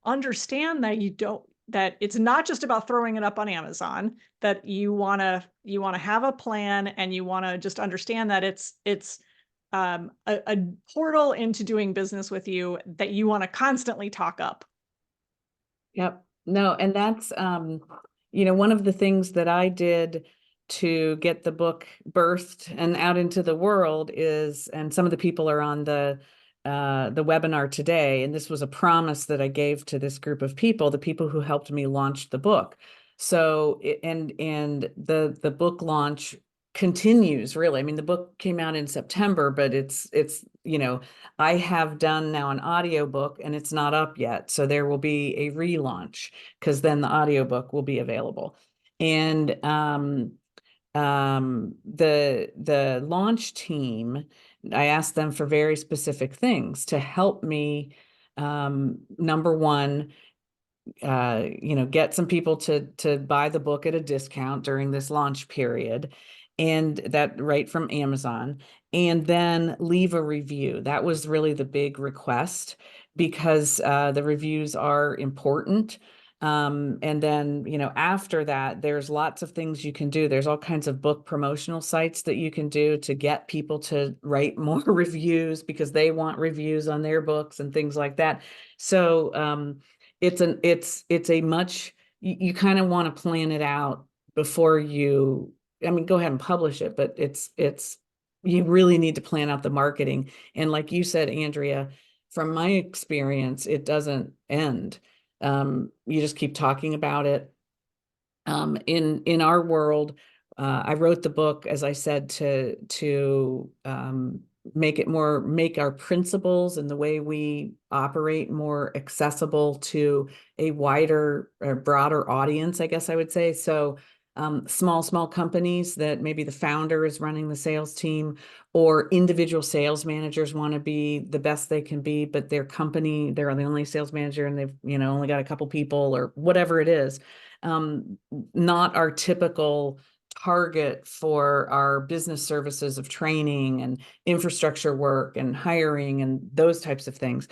understand that it's not just about throwing it up on Amazon, that you want to have a plan and you want to just understand that it's a portal into doing business with you that you want to constantly talk up. Yep. No, and that's, one of the things that I did to get the book birthed and out into the world is, and some of the people are on the webinar today, and this was a promise that I gave to this group of people, the people who helped me launch the book. So, and the book launch continues really. I mean, the book came out in September, but it's, you know, I have done now an audiobook and it's not up yet. So there will be a relaunch because then the audiobook will be available. And the launch team, I asked them for very specific things to help me. Number one, you know, get some people to buy the book at a discount during this launch period, and that right from Amazon, and then leave a review. That was really the big request because the reviews are important. And then, you know, after that, there's lots of things you can do. There's all kinds of book promotional sites that you can do to get people to write more reviews because they want reviews on their books and things like that. So, it's a much, you kind of want to plan it out before you, I mean, go ahead and publish it, but it's you really need to plan out the marketing. And like you said, Andrea, from my experience, it doesn't end. You just keep talking about it. In our world, I wrote the book, as I said, to make our principles and the way we operate more accessible to a wider or broader audience, I guess I would say. So small companies that maybe the founder is running the sales team, or individual sales managers want to be the best they can be, but their company, they're the only sales manager and they've, you know, only got a couple people or whatever it is. Not our typical target for our business services of training and infrastructure work and hiring and those types of things.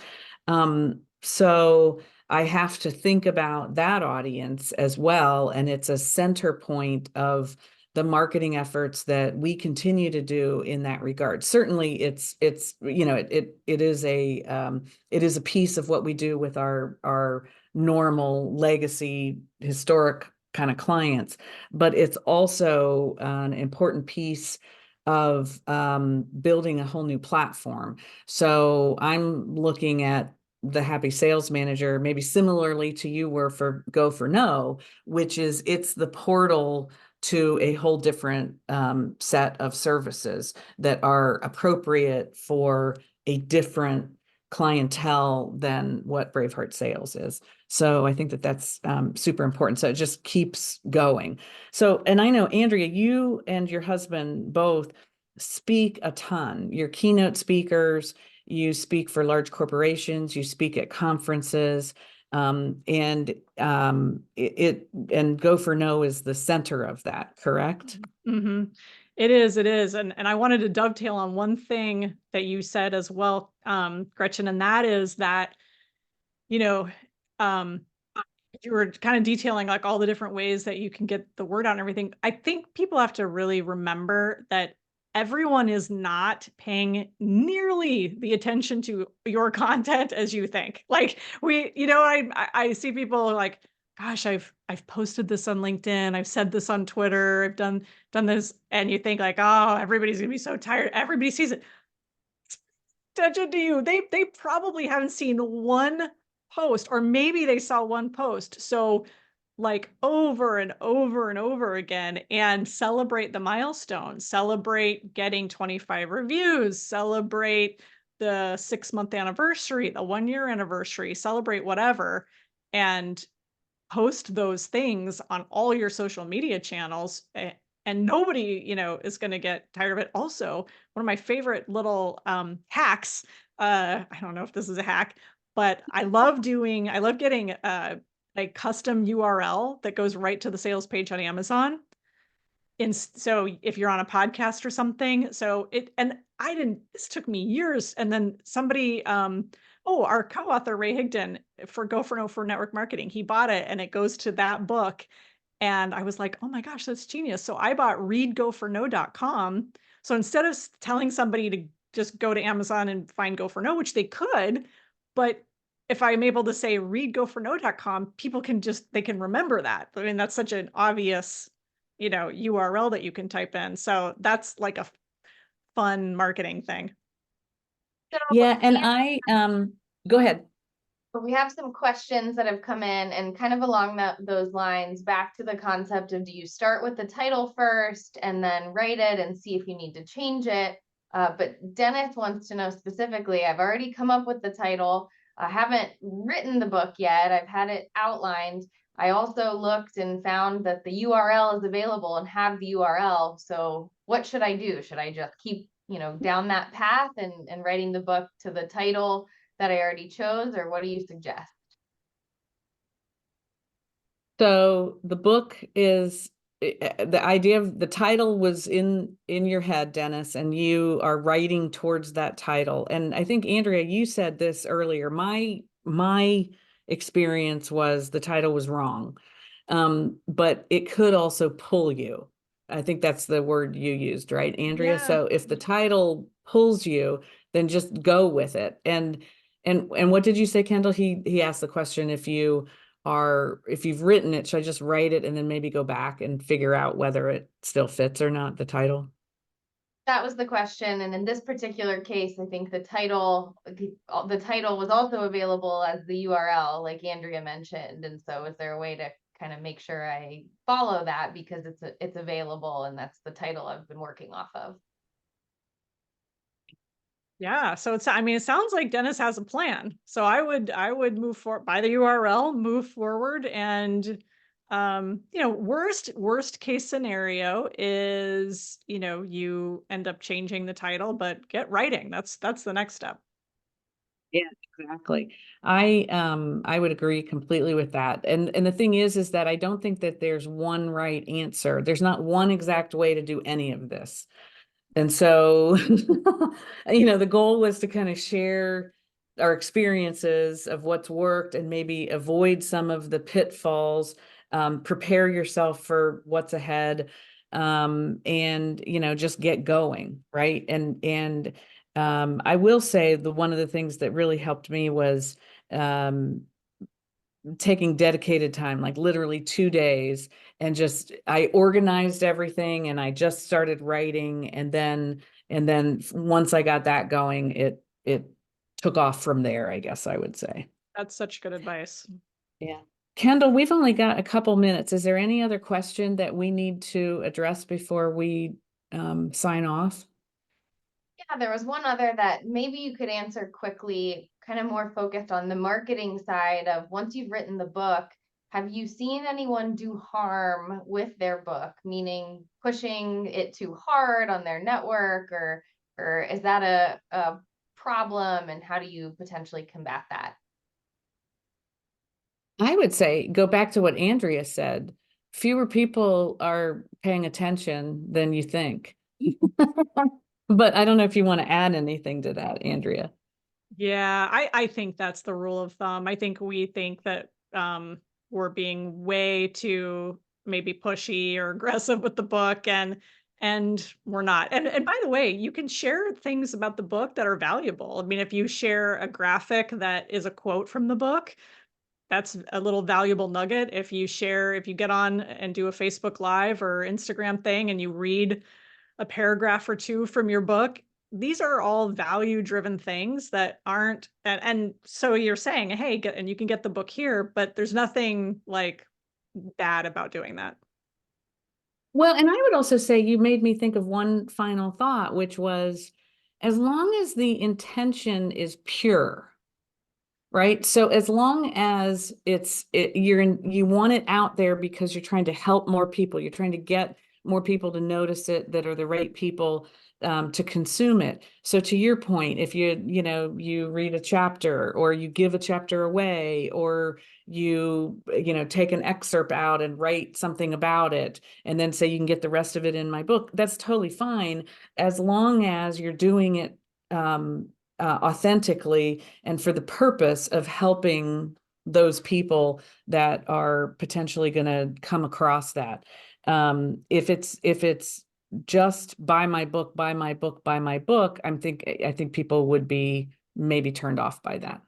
So I have to think about that audience as well. And it's a center point of the marketing efforts that we continue to do in that regard. Certainly it's, you know, it is a piece of what we do with our normal legacy historic kind of clients, but it's also an important piece of building a whole new platform. So I'm looking at the Happy Sales Manager, maybe similarly to you were for Go for No, which is it's the portal to a whole different set of services that are appropriate for a different clientele than what Braveheart Sales is. So I think that that's super important. So it just keeps going. So, and I know, Andrea, you and your husband both speak a ton. You're keynote speakers, you speak for large corporations, you speak at conferences, and Go for No is the center of that, correct? Mm-hmm. It is. And I wanted to dovetail on one thing that you said as well, Gretchen, and that is that, you know, you were kind of detailing like all the different ways that you can get the word out and everything. I think people have to really remember that everyone is not paying nearly the attention to your content as you think. Like I see people like, gosh, I've posted this on LinkedIn, I've said this on Twitter, I've done this, and you think like, oh, everybody's gonna be so tired. Everybody sees it. Attention to you. They probably haven't seen one post, or maybe they saw one post. So like over and over and over again, and celebrate the milestone, celebrate getting 25 reviews, celebrate the 6-month anniversary, the 1-year anniversary, celebrate whatever, and post those things on all your social media channels. And nobody, is going to get tired of it. Also, one of my favorite little hacks, I don't know if this is a hack, but I love getting a custom URL that goes right to the sales page on Amazon. So if you're on a podcast or something, this took me years. And then somebody, our co-author, Ray Higdon, for Go for No for network marketing, he bought it and it goes to that book. And I was like, oh my gosh, that's genius. So I bought readgoforno.com. So instead of telling somebody to just go to Amazon and find Go for No, which they could, but if I'm able to say readgoforno.com, people they can remember that. I mean, that's such an obvious, URL that you can type in. So that's like a fun marketing thing. Yeah. And go ahead. We have some questions that have come in, and kind of along those lines, back to the concept of, do you start with the title first and then write it and see if you need to change it? But Dennis wants to know specifically, I've already come up with the title. I haven't written the book yet. I've had it outlined. I also looked and found that the URL is available and have the URL. So what should I do? Should I just keep, down that path and writing the book to the title that I already chose, or what do you suggest? So the book is the idea of the title was in your head, Dennis, and you are writing towards that title. And I think, Andrea, you said this earlier. My experience was the title was wrong. But it could also pull you. I think that's the word you used, right, Andrea? Yeah. So if the title pulls you, then just go with it. And what did you say, Kendall? He asked the question, if you've written it, should I just write it and then maybe go back and figure out whether it still fits or not, the title? That was the question. And in this particular case, I think the title was also available as the URL, like Andrea mentioned. And so is there a way to kind of make sure I follow that, because it's available and that's the title I've been working off of? Yeah. So it sounds like Dennis has a plan. So I would move forward by the URL, move forward. And, worst case scenario is, you end up changing the title, but get writing. That's the next step. Yeah, exactly. I would agree completely with that. And the thing is that I don't think that there's one right answer. There's not one exact way to do any of this. And so, the goal was to kind of share our experiences of what's worked and maybe avoid some of the pitfalls, prepare yourself for what's ahead, and, just get going, right? And I will say one of the things that really helped me was taking dedicated time, like literally 2 days, and I organized everything and I just started writing, and then once I got that going, it took off from there, I guess I would say. That's such good advice. Yeah. Kendall, we've only got a couple minutes. Is there any other question that we need to address before we sign off? Yeah, there was one other that maybe you could answer quickly, kind of more focused on the marketing side of, once you've written the book, have you seen anyone do harm with their book, meaning pushing it too hard on their network, or is that a problem, and how do you potentially combat that? I would say go back to what Andrea said. Fewer people are paying attention than you think. But I don't know if you want to add anything to that, Andrea. Yeah, I think that's the rule of thumb. I think we think that we're being way too maybe pushy or aggressive with the book, and we're not. And by the way, you can share things about the book that are valuable. I mean, if you share a graphic that is a quote from the book, that's a little valuable nugget. If you get on and do a Facebook Live or Instagram thing and you read a paragraph or two from your book, these are all value driven things that aren't, and so you're saying, hey, and you can get the book here, but there's nothing like bad about doing that. Well, and I would also say you made me think of one final thought, which was, as long as the intention is pure, right? So as long as you want it out there because you're trying to help more people, you're trying to get more people to notice it that are the right people to consume it. So to your point, if you read a chapter, or you give a chapter away, or you take an excerpt out and write something about it, and then say you can get the rest of it in my book, that's totally fine, as long as you're doing it authentically and for the purpose of helping those people that are potentially going to come across that. If it's just buy my book, buy my book, buy my book, I think people would be maybe turned off by that.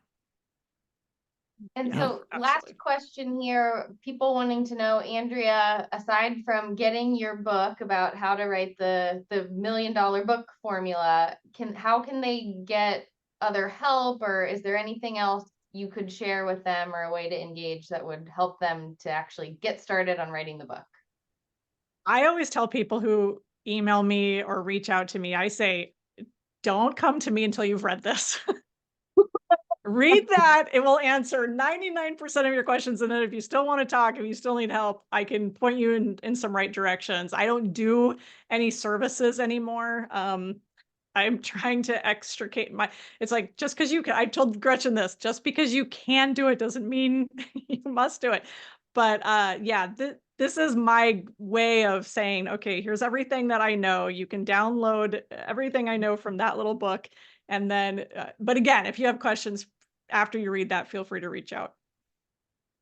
And Yeah, so absolutely. last question here, people wanting to know, Andrea, aside from getting your book about how to write the $1 million book formula, how can they get other help, or is there anything else you could share with them, or a way to engage that would help them to actually get started on writing the book? I always tell people who email me or reach out to me, I say, don't come to me until you've read this. Read that. It will answer 99% of your questions. And then if you still want to talk, if you still need help, I can point you in some right directions. I don't do any services anymore. I'm trying to extricate it's like, just because you can, I told Gretchen this, just because you can do it doesn't mean you must do it. But yeah, this is my way of saying, okay, here's everything that I know. You can download everything I know from that little book. And then, but again, if you have questions after you read that, feel free to reach out.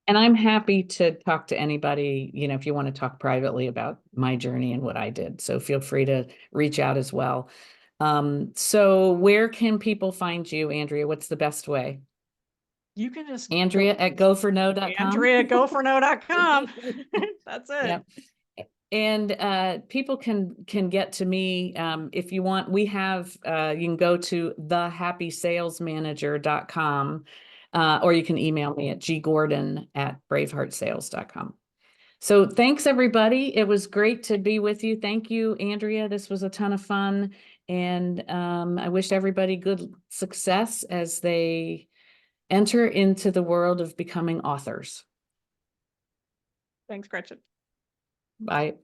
And I'm happy to talk to anybody, if you want to talk privately about my journey and what I did. So feel free to reach out as well. So where can people find you, Andrea? What's the best way? You can just Andrea at goforno.com. Andrea at goforno.com. That's it. Yep. And people can get to me if you want. We have you can go to thehappysalesmanager.com or you can email me at ggordon@braveheartsales.com. So thanks, everybody. It was great to be with you. Thank you, Andrea. This was a ton of fun. And I wish everybody good success as they enter into the world of becoming authors. Thanks, Gretchen. Bye.